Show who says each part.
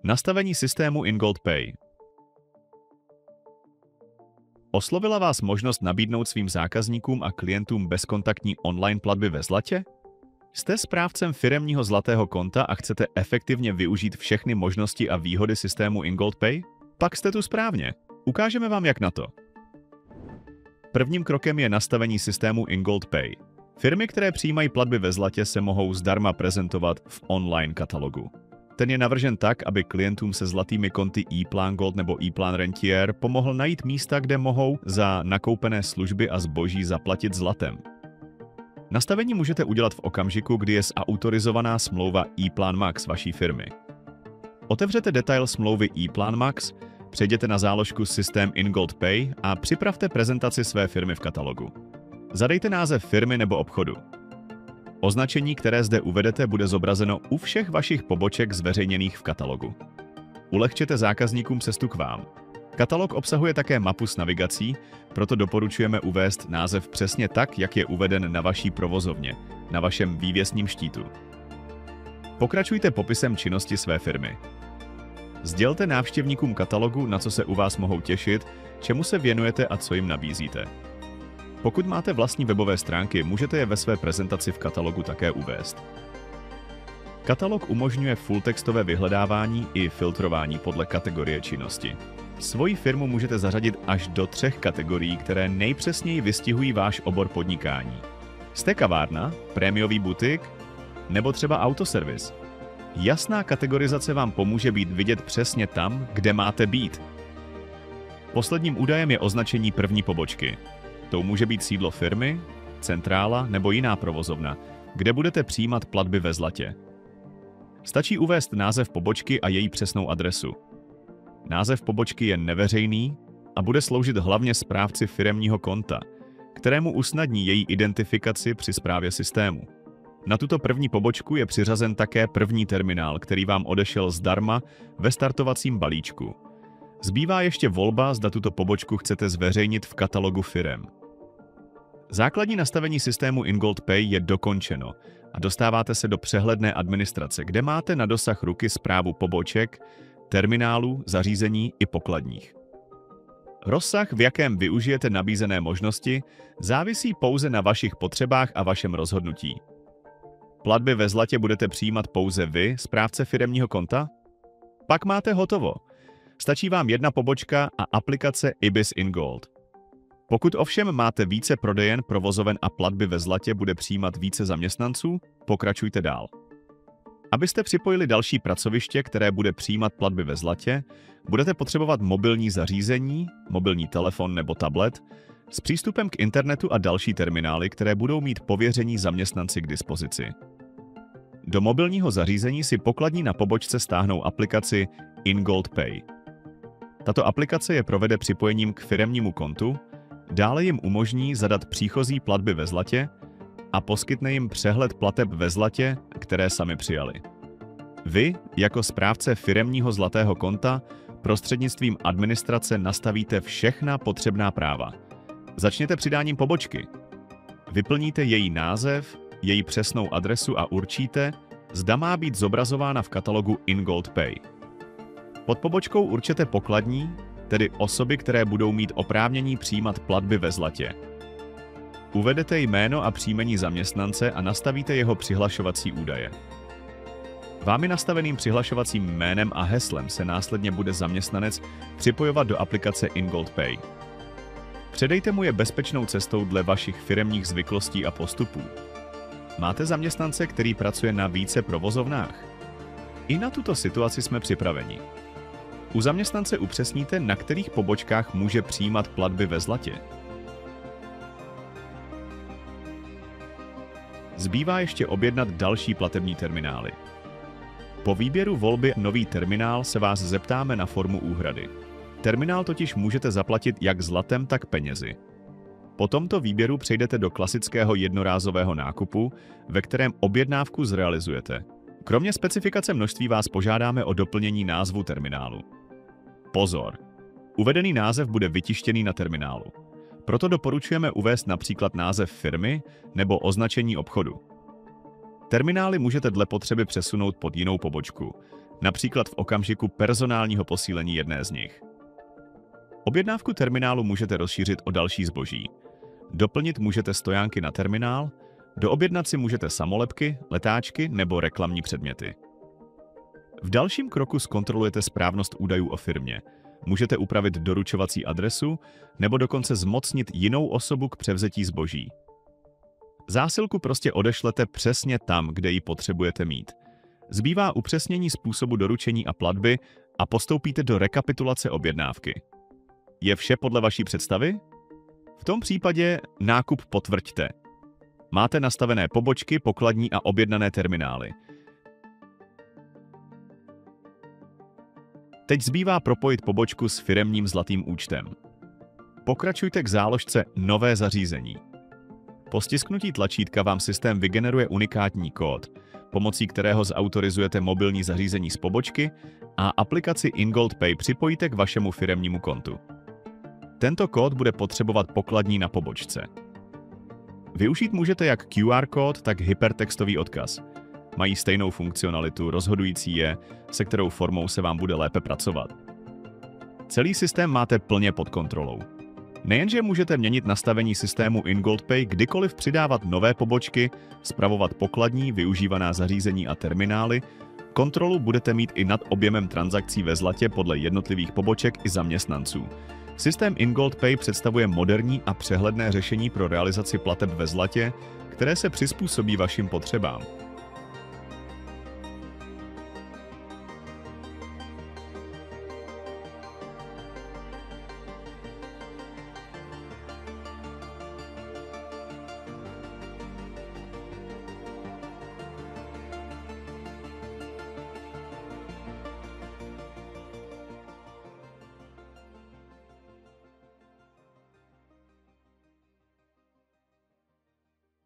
Speaker 1: Nastavení systému InGold Pay. Oslovila vás možnost nabídnout svým zákazníkům a klientům bezkontaktní online platby ve zlatě? Jste správcem firemního zlatého konta a chcete efektivně využít všechny možnosti a výhody systému InGold Pay? Pak jste tu správně. Ukážeme vám, jak na to. Prvním krokem je nastavení systému InGold Pay. Firmy, které přijímají platby ve zlatě, se mohou zdarma prezentovat v online katalogu. Ten je navržen tak, aby klientům se zlatými konty ePlan Gold nebo ePlan Rentier pomohl najít místa, kde mohou za nakoupené služby a zboží zaplatit zlatem. Nastavení můžete udělat v okamžiku, kdy je zautorizovaná smlouva ePlan Max vaší firmy. Otevřete detail smlouvy ePlan Max, přejděte na záložku Systém InGold Pay a připravte prezentaci své firmy v katalogu. Zadejte název firmy nebo obchodu. Označení, které zde uvedete, bude zobrazeno u všech vašich poboček zveřejněných v katalogu. Ulehčete zákazníkům cestu k vám. Katalog obsahuje také mapu s navigací, proto doporučujeme uvést název přesně tak, jak je uveden na vaší provozovně, na vašem vývěsním štítu. Pokračujte popisem činnosti své firmy. Sdělte návštěvníkům katalogu, na co se u vás mohou těšit, čemu se věnujete a co jim nabízíte. Pokud máte vlastní webové stránky, můžete je ve své prezentaci v katalogu také uvést. Katalog umožňuje fulltextové vyhledávání i filtrování podle kategorie činnosti. Svoji firmu můžete zařadit až do 3 kategorií, které nejpřesněji vystihují váš obor podnikání. Jste kavárna, prémiový butik nebo třeba autoservis? Jasná kategorizace vám pomůže být vidět přesně tam, kde máte být. Posledním údajem je označení první pobočky. To může být sídlo firmy, centrála nebo jiná provozovna, kde budete přijímat platby ve zlatě. Stačí uvést název pobočky a její přesnou adresu. Název pobočky je neveřejný a bude sloužit hlavně správci firemního konta, kterému usnadní její identifikaci při správě systému. Na tuto první pobočku je přiřazen také první terminál, který vám odešel zdarma ve startovacím balíčku. Zbývá ještě volba, zda tuto pobočku chcete zveřejnit v katalogu firem. Základní nastavení systému InGold Pay je dokončeno a dostáváte se do přehledné administrace, kde máte na dosah ruky správu poboček, terminálů, zařízení i pokladních. Rozsah, v jakém využijete nabízené možnosti, závisí pouze na vašich potřebách a vašem rozhodnutí. Platby ve zlatě budete přijímat pouze vy, správce firemního konta? Pak máte hotovo. Stačí vám jedna pobočka a aplikace IBIS InGold. Pokud ovšem máte více prodejen, provozoven a platby ve zlatě bude přijímat více zaměstnanců, pokračujte dál. Abyste připojili další pracoviště, které bude přijímat platby ve zlatě, budete potřebovat mobilní zařízení, mobilní telefon nebo tablet, s přístupem k internetu a další terminály, které budou mít pověření zaměstnanci k dispozici. Do mobilního zařízení si pokladní na pobočce stáhnou aplikaci InGold Pay. Tato aplikace je provede připojením k firemnímu kontu, dále jim umožní zadat příchozí platby ve zlatě a poskytne jim přehled plateb ve zlatě, které sami přijali. Vy, jako správce firemního zlatého konta, prostřednictvím administrace nastavíte všechna potřebná práva. Začněte přidáním pobočky. Vyplníte její název, její přesnou adresu a určíte, zda má být zobrazována v katalogu InGold Pay. Pod pobočkou určete pokladní, tedy osoby, které budou mít oprávnění přijímat platby ve zlatě. Uvedete jméno a příjmení zaměstnance a nastavíte jeho přihlašovací údaje. Vámi nastaveným přihlašovacím jménem a heslem se následně bude zaměstnanec připojovat do aplikace InGold Pay. Předejte mu je bezpečnou cestou dle vašich firemních zvyklostí a postupů. Máte zaměstnance, který pracuje na více provozovnách? I na tuto situaci jsme připraveni. U zaměstnance upřesníte, na kterých pobočkách může přijímat platby ve zlatě. Zbývá ještě objednat další platební terminály. Po výběru volby nový terminál se vás zeptáme na formu úhrady. Terminál totiž můžete zaplatit jak zlatem, tak penězi. Po tomto výběru přejdete do klasického jednorázového nákupu, ve kterém objednávku zrealizujete. Kromě specifikace množství vás požádáme o doplnění názvu terminálu. Pozor! Uvedený název bude vytištěný na terminálu. Proto doporučujeme uvést například název firmy nebo označení obchodu. Terminály můžete dle potřeby přesunout pod jinou pobočku, například v okamžiku personálního posílení jedné z nich. Objednávku terminálu můžete rozšířit o další zboží. Doplnit můžete stojánky na terminál, doobjednat si můžete samolepky, letáčky nebo reklamní předměty. V dalším kroku zkontrolujete správnost údajů o firmě. Můžete upravit doručovací adresu nebo dokonce zmocnit jinou osobu k převzetí zboží. Zásilku prostě odešlete přesně tam, kde ji potřebujete mít. Zbývá upřesnění způsobu doručení a platby a postoupíte do rekapitulace objednávky. Je vše podle vaší představy? V tom případě nákup potvrďte. Máte nastavené pobočky, pokladní a objednané terminály. Teď zbývá propojit pobočku s firemním zlatým účtem. Pokračujte k záložce Nové zařízení. Po stisknutí tlačítka vám systém vygeneruje unikátní kód, pomocí kterého zautorizujete mobilní zařízení z pobočky a aplikaci InGold Pay připojíte k vašemu firemnímu kontu. Tento kód bude potřebovat pokladní na pobočce. Využít můžete jak QR kód, tak hypertextový odkaz. Mají stejnou funkcionalitu, rozhodující je, se kterou formou se vám bude lépe pracovat. Celý systém máte plně pod kontrolou. Nejenže můžete měnit nastavení systému InGold Pay, kdykoliv přidávat nové pobočky, spravovat pokladní, využívaná zařízení a terminály, kontrolu budete mít i nad objemem transakcí ve zlatě podle jednotlivých poboček i zaměstnanců. Systém InGold Pay představuje moderní a přehledné řešení pro realizaci plateb ve zlatě, které se přizpůsobí vašim potřebám.